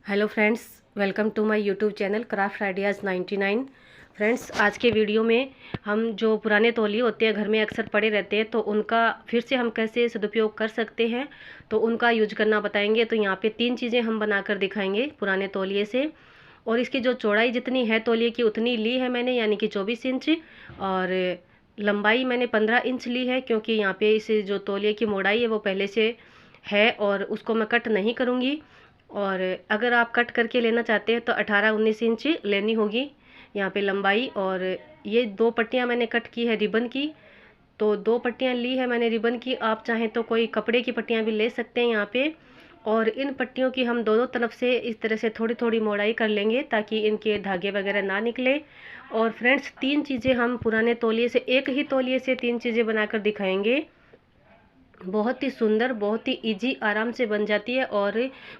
Hello friends, welcome to my YouTube channel craft ideas 99। Friends, आज के video में हम जो पुराने तौलिए होते हैं घर में अक्सर पड़े रहते हैं, तो उनका फिर से हम कैसे सदुपयोग कर सकते हैं, तो उनका यूज करना बताएंगे। तो यहाँ पे 3 चीज़ें हम बनाकर दिखाएंगे पुराने तौलिए से। और इसकी जो चौड़ाई जितनी है तौलिए की उतनी ली है मैंने, यानी कि 24 इंच। और लंबाई मैंने 15 इंच ली है, क्योंकि यहाँ पे इस जो तौलिए की मोटाई है वो पहले से है और उसको मैं कट नहीं करूँगी। और अगर आप कट करके लेना चाहते हैं तो 18-19 इंच लेनी होगी यहाँ पे लंबाई। और ये 2 पट्टियाँ मैंने कट की है रिबन की, तो 2 पट्टियाँ ली है मैंने रिबन की। आप चाहें तो कोई कपड़े की पट्टियाँ भी ले सकते हैं यहाँ पे। और इन पट्टियों की हम दोनों तरफ से इस तरह से थोड़ी थोड़ी मोड़ाई कर लेंगे ताकि इनके धागे वगैरह ना निकले। और फ्रेंड्स, 3 चीज़ें हम पुराने तौलिए से, एक ही तौलिए से 3 चीज़ें बनाकर दिखाएंगे। बहुत ही सुंदर, बहुत ही इजी, आराम से बन जाती है। और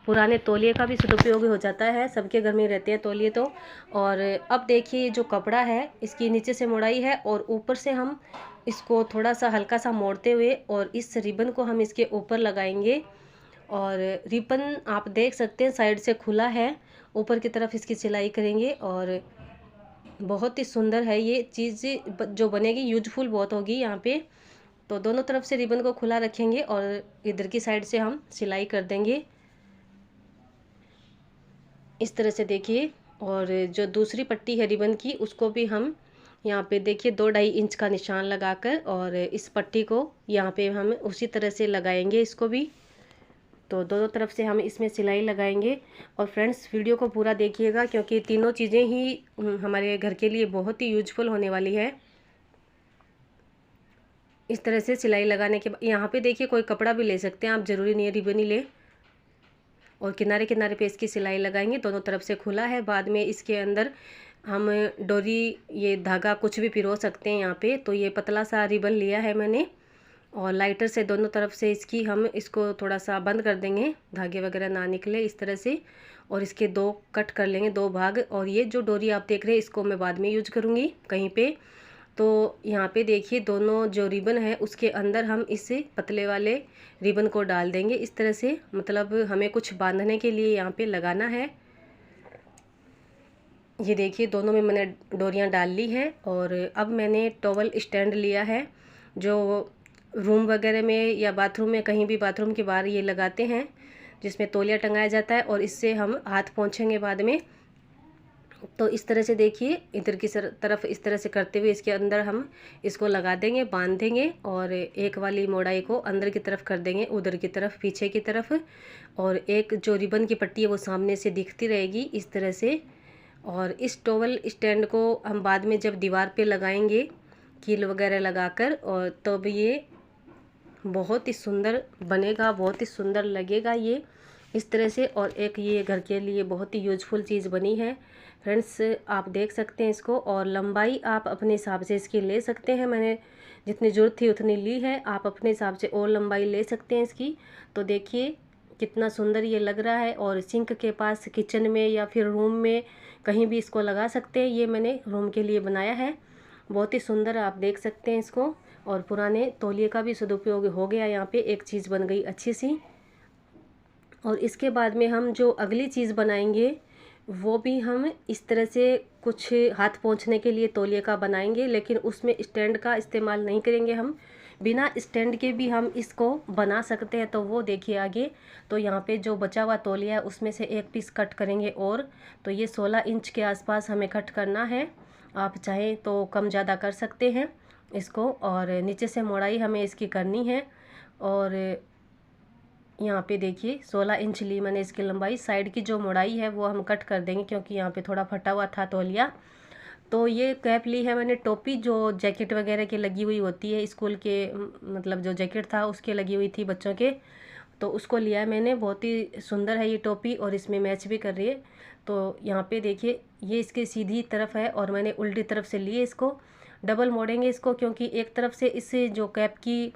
पुराने तौलिए का भी सदुपयोग हो जाता है, सबके घर में रहते हैं तौलिए तो। और अब देखिए, जो कपड़ा है इसकी नीचे से मोड़ाई है और ऊपर से हम इसको थोड़ा सा हल्का सा मोड़ते हुए और इस रिबन को हम इसके ऊपर लगाएंगे। और रिबन आप देख सकते हैं साइड से खुला है, ऊपर की तरफ इसकी सिलाई करेंगे। और बहुत ही सुंदर है ये चीज़ जो बनेगी, यूजफुल बहुत होगी यहाँ पे। तो दोनों तरफ से रिबन को खुला रखेंगे और इधर की साइड से हम सिलाई कर देंगे इस तरह से, देखिए। और जो दूसरी पट्टी है रिबन की, उसको भी हम यहाँ पे देखिए 2-2.5 इंच का निशान लगाकर और इस पट्टी को यहाँ पे हम उसी तरह से लगाएंगे इसको भी। तो दोनों तरफ से हम इसमें सिलाई लगाएंगे। और फ्रेंड्स, वीडियो को पूरा देखिएगा, क्योंकि तीनों चीज़ें ही हमारे घर के लिए बहुत ही यूजफुल होने वाली है। इस तरह से सिलाई लगाने के बाद यहाँ पे देखिए, कोई कपड़ा भी ले सकते हैं आप, ज़रूरी नहीं है रिबन ही ले। और किनारे किनारे पे इसकी सिलाई लगाएंगे, दोनों तरफ से खुला है। बाद में इसके अंदर हम डोरी, ये धागा कुछ भी पिरो सकते हैं यहाँ पे। तो ये पतला सा रिबन लिया है मैंने और लाइटर से दोनों तरफ से इसकी हम इसको थोड़ा सा बंद कर देंगे, धागे वगैरह ना निकले इस तरह से। और इसके 2 कट कर लेंगे, 2 भाग। और ये जो डोरी आप देख रहे हैं, इसको मैं बाद में यूज करूँगी कहीं पे। तो यहाँ पे देखिए, दोनों जो रिबन है उसके अंदर हम इस पतले वाले रिबन को डाल देंगे इस तरह से। मतलब हमें कुछ बांधने के लिए यहाँ पे लगाना है। ये देखिए, दोनों में मैंने डोरियाँ डाल ली हैं। और अब मैंने टॉवल स्टैंड लिया है, जो रूम वगैरह में या बाथरूम में, कहीं भी बाथरूम के बाहर ये लगाते हैं, जिसमें तौलिया टंगाया जाता है। और इससे हम हाथ पोंछेंगे बाद में। तो इस तरह से देखिए, इधर की तरफ इस तरह से करते हुए इसके अंदर हम इसको लगा देंगे, बांध देंगे। और एक वाली मोड़ाई को अंदर की तरफ कर देंगे, उधर की तरफ, पीछे की तरफ। और एक जो रिबन की पट्टी है वो सामने से दिखती रहेगी इस तरह से। और इस टॉवल स्टैंड को हम बाद में जब दीवार पे लगाएंगे कील वगैरह लगाकर, और तब ये बहुत ही सुंदर बनेगा, बहुत ही सुंदर लगेगा ये इस तरह से। और एक ये घर के लिए बहुत ही यूजफुल चीज़ बनी है फ्रेंड्स, आप देख सकते हैं इसको। और लंबाई आप अपने हिसाब से इसकी ले सकते हैं, मैंने जितनी ज़रूरत थी उतनी ली है, आप अपने हिसाब से और लंबाई ले सकते हैं इसकी। तो देखिए कितना सुंदर ये लग रहा है। और सिंक के पास, किचन में या फिर रूम में, कहीं भी इसको लगा सकते हैं। ये मैंने रूम के लिए बनाया है, बहुत ही सुंदर, आप देख सकते हैं इसको। और पुराने तौलिए का भी सदुपयोग हो गया, यहाँ पे एक चीज़ बन गई अच्छी सी। और इसके बाद में हम जो अगली चीज़ बनाएंगे वो भी हम इस तरह से कुछ हाथ पोंछने के लिए तौलिए का बनाएंगे, लेकिन उसमें स्टैंड का इस्तेमाल नहीं करेंगे हम, बिना स्टैंड के भी हम इसको बना सकते हैं। तो वो देखिए आगे। तो यहाँ पे जो बचा हुआ तौलिया है उसमें से एक पीस कट करेंगे। और तो ये 16 इंच के आसपास हमें कट करना है, आप चाहें तो कम ज़्यादा कर सकते हैं इसको। और नीचे से मोड़ाई हमें इसकी करनी है। और यहाँ पे देखिए 16 इंच ली मैंने इसकी लंबाई। साइड की जो मोड़ाई है वो हम कट कर देंगे, क्योंकि यहाँ पे थोड़ा फटा हुआ था तौलिया। तो ये कैप ली है मैंने, टोपी जो जैकेट वगैरह के लगी हुई होती है, स्कूल के मतलब जो जैकेट था उसके लगी हुई थी बच्चों के, तो उसको लिया है मैंने। बहुत ही सुंदर है ये टोपी और इसमें मैच भी कर रही है। तो यहाँ पे देखिए, ये इसकी सीधी तरफ है और मैंने उल्टी तरफ से लिए इसको। डबल मोड़ेंगे इसको, क्योंकि एक तरफ से इससे जो कैप की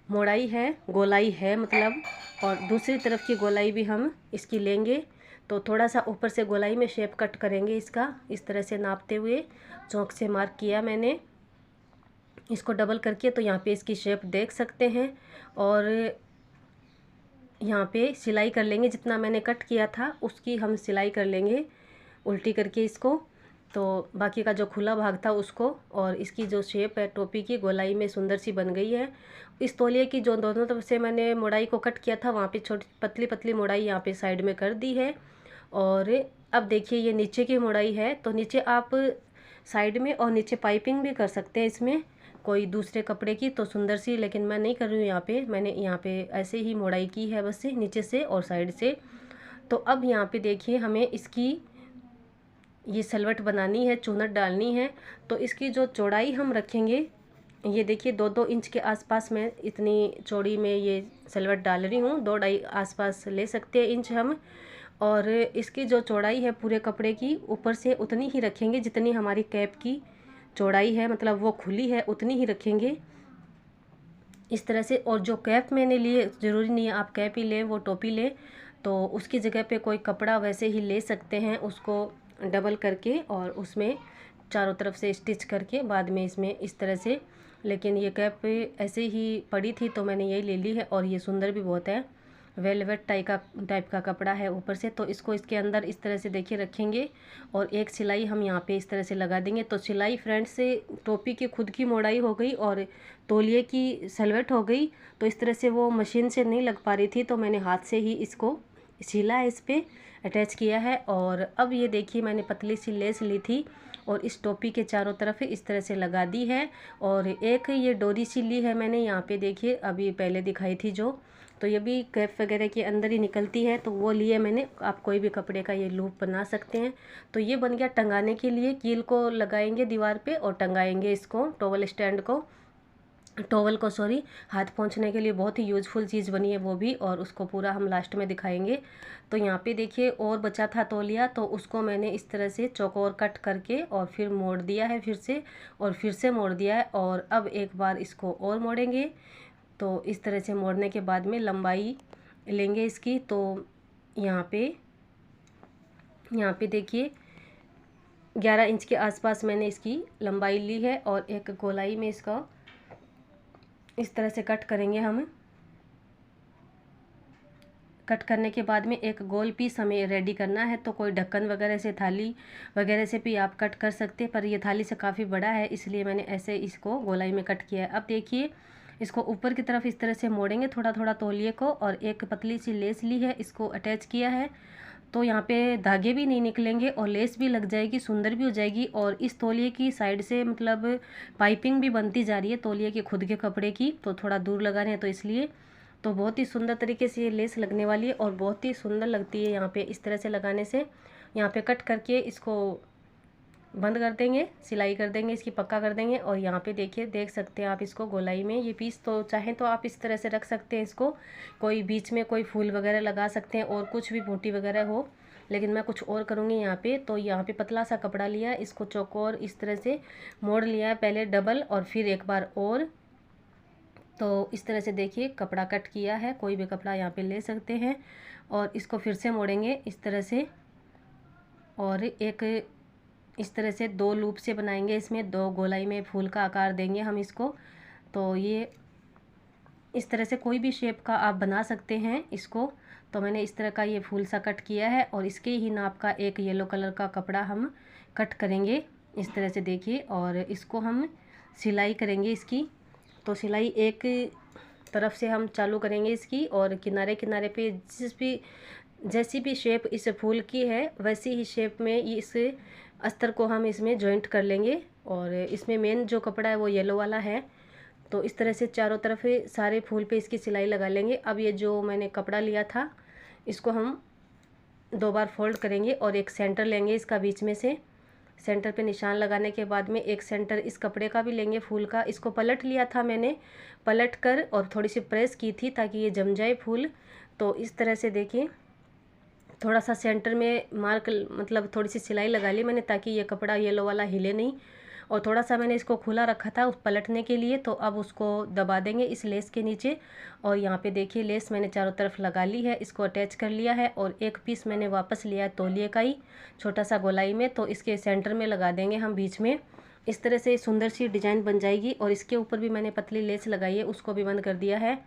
मोड़ाई है, गोलाई है मतलब, और दूसरी तरफ की गोलाई भी हम इसकी लेंगे। तो थोड़ा सा ऊपर से गोलाई में शेप कट करेंगे इसका, इस तरह से नापते हुए चौक से मार्क किया मैंने इसको डबल करके। तो यहाँ पे इसकी शेप देख सकते हैं। और यहाँ पे सिलाई कर लेंगे, जितना मैंने कट किया था उसकी हम सिलाई कर लेंगे उल्टी करके इसको। तो बाकी का जो खुला भाग था उसको, और इसकी जो शेप है टोपी की गोलाई में सुंदर सी बन गई है। इस तौलिए की जो दोनों तरफ से मैंने मोड़ाई को कट किया था वहाँ पे छोटी पतली पतली मोड़ाई यहाँ पे साइड में कर दी है। और अब देखिए ये नीचे की मोड़ाई है, तो नीचे आप साइड में और नीचे पाइपिंग भी कर सकते हैं इसमें कोई दूसरे कपड़े की, तो सुंदर सी, लेकिन मैं नहीं कर रही हूँ यहाँ पे। मैंने यहाँ पे ऐसे ही मोड़ाई की है बस से, नीचे से और साइड से। तो अब यहाँ पे देखिए हमें इसकी ये सलवट बनानी है, चुनट डालनी है। तो इसकी जो चौड़ाई हम रखेंगे, ये देखिए 2-2 इंच के आसपास मैं इतनी चौड़ी में ये सलवट डाल रही हूँ। 2-2.5 आसपास ले सकते हैं इंच हम। और इसकी जो चौड़ाई है पूरे कपड़े की ऊपर से उतनी ही रखेंगे जितनी हमारी कैप की चौड़ाई है, मतलब वो खुली है उतनी ही रखेंगे इस तरह से। और जो कैप मैंने लिए, ज़रूरी नहीं है आप कैप ही लें, वो टोपी लें, तो उसकी जगह पे कोई कपड़ा वैसे ही ले सकते हैं, उसको डबल करके और उसमें चारों तरफ से स्टिच करके बाद में इसमें इस तरह से। लेकिन ये कैप ऐसे ही पड़ी थी तो मैंने यही ले ली है, और ये सुंदर भी बहुत है। वेलवेट टाइप का कपड़ा है ऊपर से। तो इसको इसके अंदर इस तरह से देखिए रखेंगे, और एक सिलाई हम यहाँ पे इस तरह से लगा देंगे। तो सिलाई फ्रंट से टोपी की खुद की मोड़ाई हो गई और तौलिए की सलवट हो गई। तो इस तरह से वो मशीन से नहीं लग पा रही थी, तो मैंने हाथ से ही इसको सिला है, इस पर अटैच किया है। और अब ये देखिए मैंने पतली सी लेस ली थी और इस टोपी के चारों तरफ इस तरह से लगा दी है। और एक ये डोरी सी ली है मैंने यहाँ पे, देखिए अभी पहले दिखाई थी जो, तो ये भी कैप वगैरह के अंदर ही निकलती है, तो वो लिए मैंने। आप कोई भी कपड़े का ये लूप बना सकते हैं। तो ये बन गया टंगाने के लिए, कील को लगाएंगे दीवार पे और टंगाएंगे इसको, टॉवल को सॉरी, हाथ पोंछने के लिए बहुत ही यूज़फुल चीज़ बनी है वो भी, और उसको पूरा हम लास्ट में दिखाएंगे। तो यहाँ पे देखिए और बचा था तौलिया, तो उसको मैंने इस तरह से चौकोर कट करके और फिर मोड़ दिया है फिर से, और फिर से मोड़ दिया है। और अब एक बार इसको और मोड़ेंगे। तो इस तरह से मोड़ने के बाद में लंबाई लेंगे इसकी। तो यहाँ पे देखिए 11 इंच के आसपास मैंने इसकी लंबाई ली है, और एक गोलाई में इसका इस तरह से कट करेंगे हम। कट करने के बाद में एक गोल पीस हमें रेडी करना है। तो कोई ढक्कन वगैरह से, थाली वगैरह से भी आप कट कर सकते हैं, पर ये थाली से काफ़ी बड़ा है इसलिए मैंने ऐसे इसको गोलाई में कट किया है। अब देखिए इसको ऊपर की तरफ इस तरह से मोड़ेंगे थोड़ा थोड़ा तौलिए को, और एक पतली सी लेस ली है, इसको अटैच किया है। तो यहाँ पे धागे भी नहीं निकलेंगे और लेस भी लग जाएगी, सुंदर भी हो जाएगी। और इस तौलिए की साइड से मतलब पाइपिंग भी बनती जा रही है तौलिए के खुद के कपड़े की, तो थोड़ा दूर लगा रहे हैं तो इसलिए। तो बहुत ही सुंदर तरीके से ये लेस लगने वाली है और बहुत ही सुंदर लगती है यहाँ पे इस तरह से लगाने से। यहाँ पे कट करके इसको बंद कर देंगे, सिलाई कर देंगे, इसकी पक्का कर देंगे। और यहाँ पे देखिए देख सकते हैं आप इसको गोलाई में ये पीस, तो चाहें तो आप इस तरह से रख सकते हैं इसको, कोई बीच में कोई फूल वगैरह लगा सकते हैं और कुछ भी बूटी वगैरह हो, लेकिन मैं कुछ और करूँगी यहाँ पे। तो यहाँ पे पतला सा कपड़ा लिया, इसको चौकोर इस तरह से मोड़ लिया है, पहले डबल और फिर एक बार और। तो इस तरह से देखिए कपड़ा कट किया है, कोई भी कपड़ा यहाँ पे ले सकते हैं। और इसको फिर से मोड़ेंगे इस तरह से, और एक इस तरह से 2 लूप से बनाएंगे, इसमें 2 गोलाई में फूल का आकार देंगे हम इसको। तो ये इस तरह से कोई भी शेप का आप बना सकते हैं इसको। तो मैंने इस तरह का ये फूल सा कट किया है, और इसके ही नाप का एक येलो कलर का कपड़ा हम कट करेंगे इस तरह से देखिए, और इसको हम सिलाई करेंगे इसकी। तो सिलाई एक तरफ से हम चालू करेंगे इसकी, और किनारे किनारे पे जैसी भी शेप इस फूल की है वैसी ही शेप में इस अस्तर को हम इसमें जॉइंट कर लेंगे। और इसमें मेन जो कपड़ा है वो येलो वाला है। तो इस तरह से चारों तरफ सारे फूल पे इसकी सिलाई लगा लेंगे। अब ये जो मैंने कपड़ा लिया था इसको हम 2 बार फोल्ड करेंगे और एक सेंटर लेंगे इसका बीच में से। सेंटर पे निशान लगाने के बाद में एक सेंटर इस कपड़े का भी लेंगे फूल का। इसको पलट लिया था मैंने, पलट कर और थोड़ी सी प्रेस की थी ताकि ये जम जाए फूल। तो इस तरह से देखिए थोड़ा सा सेंटर में मार्क, मतलब थोड़ी सी सिलाई लगा ली मैंने ताकि ये कपड़ा येलो वाला हिले नहीं। और थोड़ा सा मैंने इसको खुला रखा था उस पलटने के लिए। तो अब उसको दबा देंगे इस लेस के नीचे। और यहाँ पे देखिए लेस मैंने चारों तरफ लगा ली है, इसको अटैच कर लिया है। और एक पीस मैंने वापस लिया है तौलिए का ही, छोटा सा गोलाई में। तो इसके सेंटर में लगा देंगे हम बीच में। इस तरह से सुंदर सी डिज़ाइन बन जाएगी। और इसके ऊपर भी मैंने पतली लेस लगाई है, उसको भी बंद कर दिया है।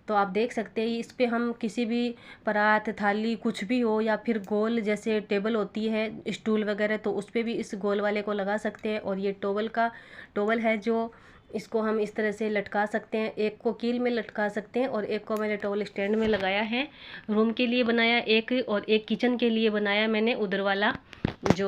तो आप देख सकते हैं इस पे हम किसी भी परात थाली कुछ भी हो, या फिर गोल जैसे टेबल होती है स्टूल वगैरह, तो उस पे भी इस गोल वाले को लगा सकते हैं। और ये टॉवल है जो इसको हम इस तरह से लटका सकते हैं, एक को कील में लटका सकते हैं और एक को मैंने टॉवल स्टैंड में लगाया है। रूम के लिए बनाया एक, और एक किचन के लिए बनाया मैंने उधर वाला जो